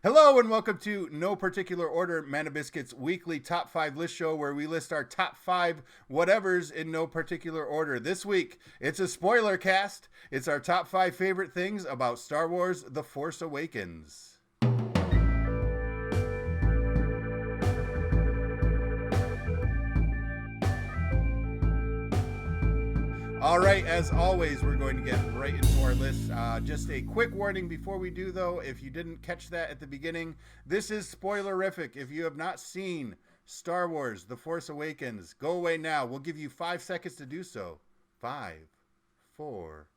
Hello and welcome to No Particular Order, Manabiscuit's weekly top 5 list show where we list our top 5 whatevers in no particular order. This week, it's a spoiler cast. It's our top 5 favorite things about Star Wars The Force Awakens. All right, as always, we're going to get right into our list. Just a quick warning before we do, though, if you didn't catch that at the beginning, this is spoilerific. If you have not seen Star Wars The Force Awakens, go away now. We'll give you 5 seconds to do so. 5, 4,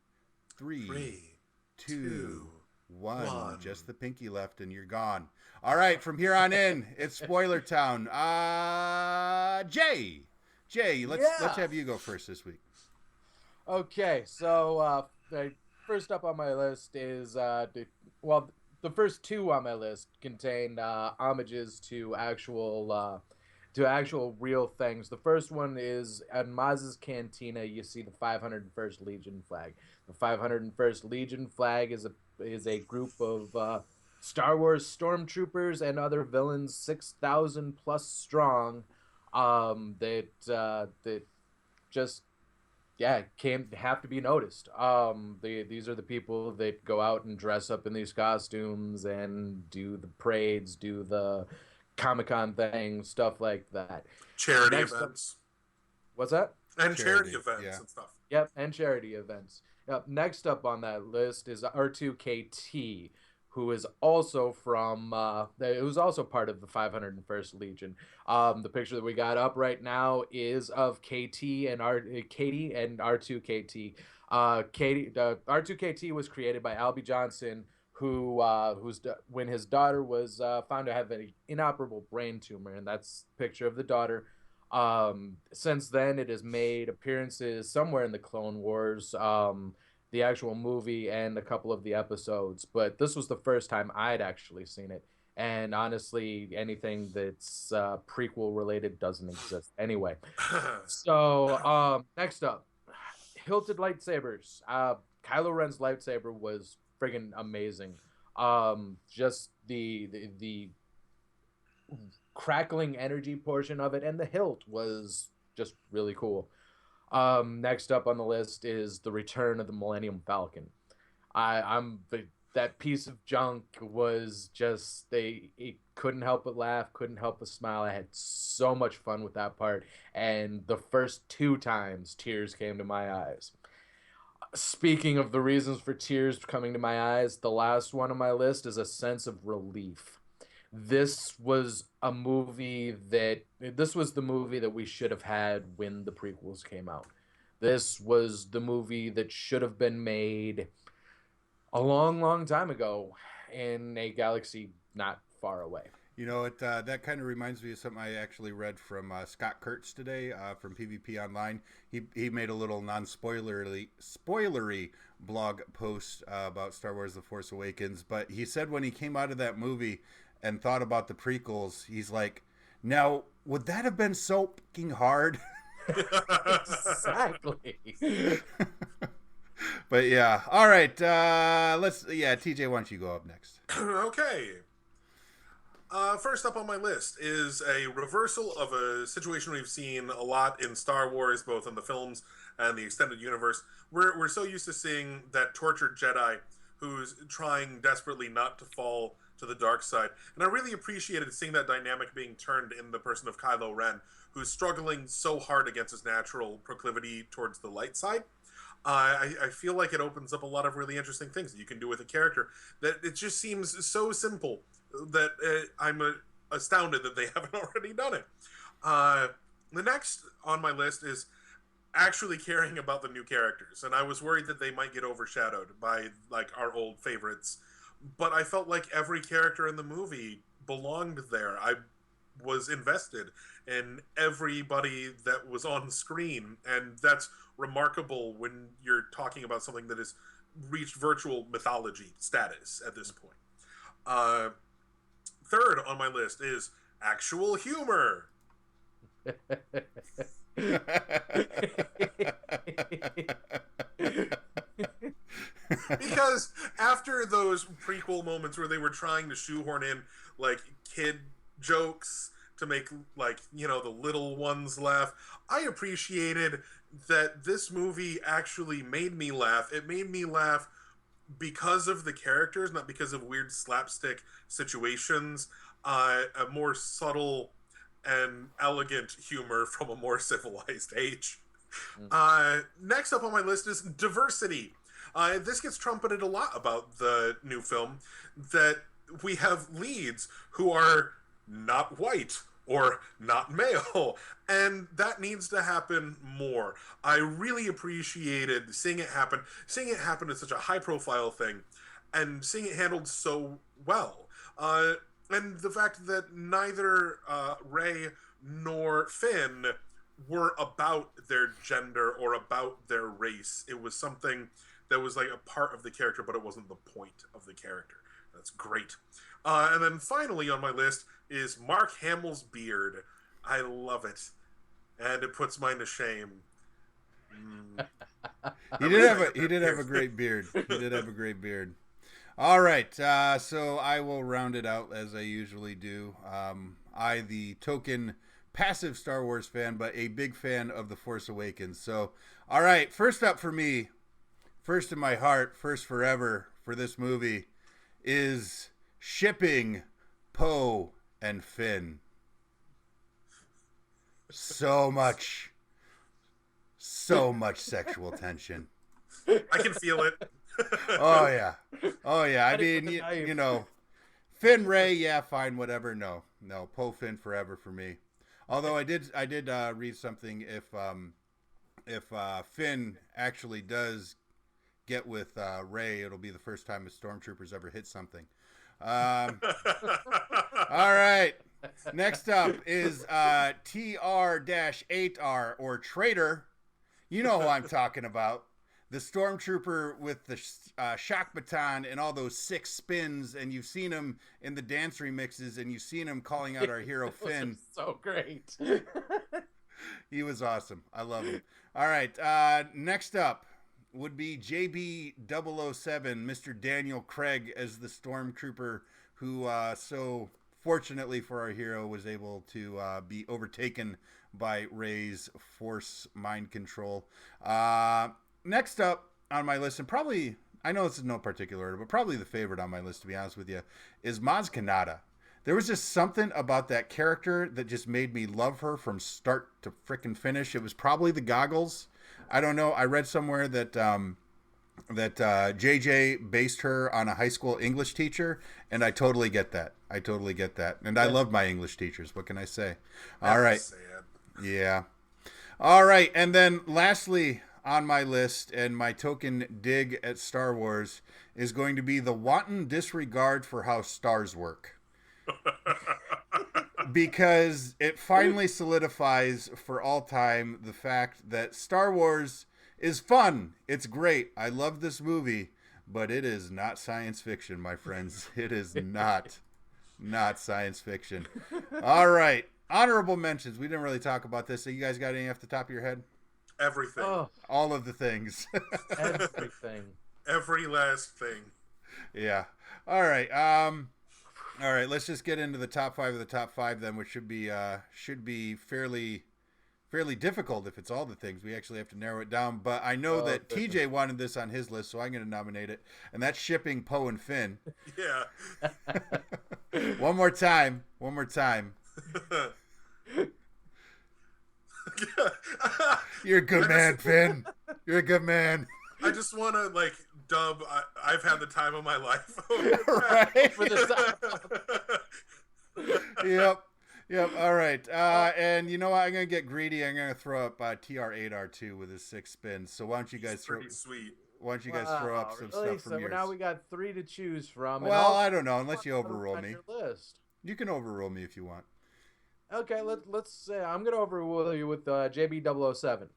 3, 2, 1. Just the pinky left and you're gone. All right, from here on in, it's Spoiler Town. Jay, let's have you go first this week. Okay, so first up on my list is the first two on my list contain homages to actual real things. The first one is at Maz's Cantina. You see the 501st Legion flag. The 501st Legion flag is a group of Star Wars stormtroopers and other villains, 6,000 plus strong. That just can't have to be noticed. These are the people that go out and dress up in these costumes and do the parades, do the Comic-Con things, stuff like that. Charity events. What's that? And charity events and stuff. Yep, and charity events. Yep. Next up on that list is R2KT, who is also from it was also part of the 501st Legion. The picture that we got up right now is of Katie and R2KT. R2KT was created by Albie Johnson, when his daughter was found to have an inoperable brain tumor, and that's a picture of the daughter. Since then, it has made appearances somewhere in the Clone Wars, the actual movie, and a couple of the episodes, but this was the first time I'd actually seen it. And honestly, anything that's prequel related doesn't exist anyway. So next up, hilted lightsabers. Kylo Ren's lightsaber was friggin' amazing. Just the crackling energy portion of it, and the hilt was just really cool. Next up on the list is the return of the Millennium Falcon. That piece of junk was just, it couldn't help but laugh, couldn't help but smile. I had so much fun with that part, and the first 2 times tears came to my eyes. Speaking of the reasons for tears coming to my eyes, the last one on my list is a sense of relief. This was the movie that we should have had when the prequels came out. This was the movie that should have been made a long, long time ago in a galaxy not far away. You know, that kind of reminds me of something I actually read from Scott Kurtz today from PvP Online. He made a little spoilery blog post about Star Wars The Force Awakens, but he said when he came out of that movie and thought about the prequels, he's like, now, would that have been so fucking hard? Exactly. But yeah, all right. TJ, why don't you go up next? Okay. First up on my list is a reversal of a situation we've seen a lot in Star Wars, both in the films and the extended universe. We're so used to seeing that tortured Jedi who's trying desperately not to fall to the dark side. And I really appreciated seeing that dynamic being turned in the person of Kylo Ren, who's struggling so hard against his natural proclivity towards the light side. I feel like it opens up a lot of really interesting things that you can do with a character that it just seems so simple that I'm astounded that they haven't already done it. The next on my list is actually caring about the new characters, and I was worried that they might get overshadowed by like our old favorites, but I felt like every character in the movie belonged there. I was invested in everybody that was on screen, and that's remarkable when you're talking about something that has reached virtual mythology status at this point. Third on my list is actual humor. Because after those prequel moments where they were trying to shoehorn in like kid jokes to make like the little ones laugh, I appreciated that this movie actually made me laugh. It made me laugh because of the characters, not because of weird slapstick situations. A more subtle and elegant humor from a more civilized age. Next up on my list is diversity. This gets trumpeted a lot about the new film, that we have leads who are not white or not male, and that needs to happen more. I really appreciated seeing it happen. Seeing it happen is such a high-profile thing, and seeing it handled so well. And the fact that neither Rey nor Finn were about their gender or about their race. It was something that was like a part of the character, but it wasn't the point of the character. That's great. And then finally on my list is Mark Hamill's beard. I love it, and it puts mine to shame. He did have a great beard. He did have a great beard. All right, so I will round it out as I usually do. I, the token passive Star Wars fan, but a big fan of The Force Awakens. So, all right, first up for me, first in my heart, first forever for this movie is shipping Poe and Finn. So much sexual tension. I can feel it. Oh yeah. I mean, you know, Finn, Rey, yeah, fine, whatever. No, Poe, Finn forever for me. Although I did read something, if Finn actually does get with Rey, it'll be the first time a stormtroopers ever hit something. All right. Next up is TR-8R, or Traitor. You know who I'm talking about. The stormtrooper with the shock baton and all those 6 spins, and you've seen him in the dance remixes, and you've seen him calling out our hero Finn. So great. He was awesome. I love him. All right. Next up would be JB007, Mr. Daniel Craig, as the stormtrooper who, so fortunately for our hero, was able to be overtaken by Rey's Force mind control. Next up on my list, and probably, I know this is no particular order, but probably the favorite on my list, to be honest with you, is Maz Kanata. There was just something about that character that just made me love her from start to frickin' finish. It was probably the goggles. I don't know. I read somewhere that JJ based her on a high school English teacher, and I totally get that. And I love my English teachers. What can I say? All right. Sad. Yeah. All right. And then lastly on my list, and my token dig at Star Wars, is going to be the wanton disregard for how stars work. Because it finally solidifies for all time the fact that Star Wars is fun. It's great. I love this movie, but it is not science fiction, my friends. It is not science fiction. All right. Honorable mentions. We didn't really talk about this. So you guys got any off the top of your head? Everything. Oh, All of the things. everything. Every last thing. Yeah. All right. All right. Let's just get into the top 5 of the top 5 then, which should be fairly difficult if it's all the things. We actually have to narrow it down. But I know that TJ wanted this on his list, so I'm going to nominate it, and that's shipping Poe and Finn. Yeah. One more time. You're a good man, Finn. You're a good man. I just want to dub. I've had the time of my life. Right. For the Yep. All right. And you know what? I'm gonna get greedy. I'm gonna throw up TR-8R2 with his 6 spins. So why don't you guys throw? Pretty sweet. Why don't you guys throw up some really? stuff from So yours? now we got 3 to choose from. and Well, all I don't know. Unless you overrule on me, your list. you can overrule me if you want. Okay, let's say I'm gonna overrule you with JB007.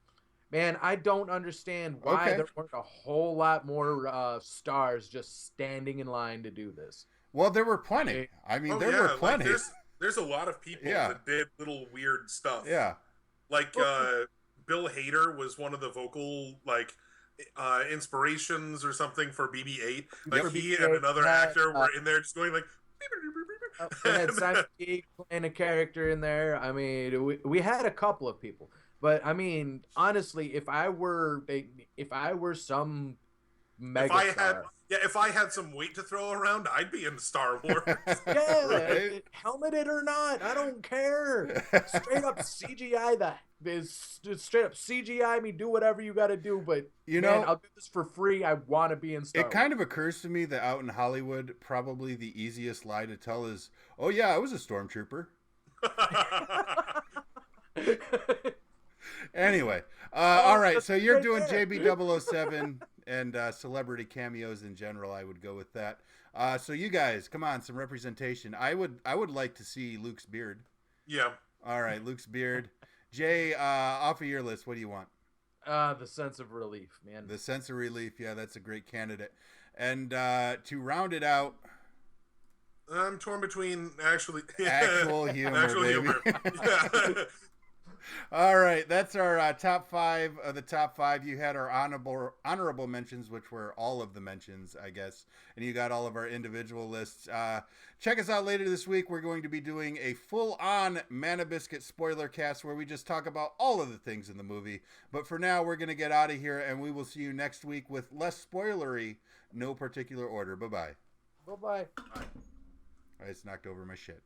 Man, I don't understand why Okay. there weren't a whole lot more stars just standing in line to do this. Well, there were plenty. I mean, there were plenty. There's a lot of people Yeah. that did little weird stuff. Yeah. Like Bill Hader was one of the vocal inspirations or something for BB-8. Like Yep. he and another Had, actor were in there just going like. they had Simon Pegg playing a character in there. I mean, we had a couple of people, but I mean, honestly, if I were some megastar, if I had some weight to throw around, I'd be in Star Wars. yeah, Right? helmeted or not, I don't care. Straight up CGI straight up CGI me, do whatever you got to do, but You man, know, I'll do this for free. I want to be in Star it kind of occurs to me that out in Hollywood, probably the easiest lie to tell is, "Oh yeah, I was a stormtrooper." Wars. Anyway, all right. So you're right doing there. JB007 and celebrity cameos in general. I would go with that. So you guys, come on, some representation. I would like to see Luke's beard. Yeah. All right, Luke's beard. Jay, off of your list, what do you want? The sense of relief, man. The sense of relief. Yeah, that's a great candidate. And to round it out, I'm torn between actual humor, actual baby. humor. Yeah. All right, that's our top 5 of the top 5. You had our honorable mentions, which were all of the mentions, I guess, and you got all of our individual lists. Check us out later this week. We're going to be doing a full-on Manabiscuit spoiler cast where we just talk about all of the things in the movie. But for now, we're going to get out of here, and we will see you next week with less spoilery, no particular order. Bye-bye. Bye-bye. I just knocked over my shit.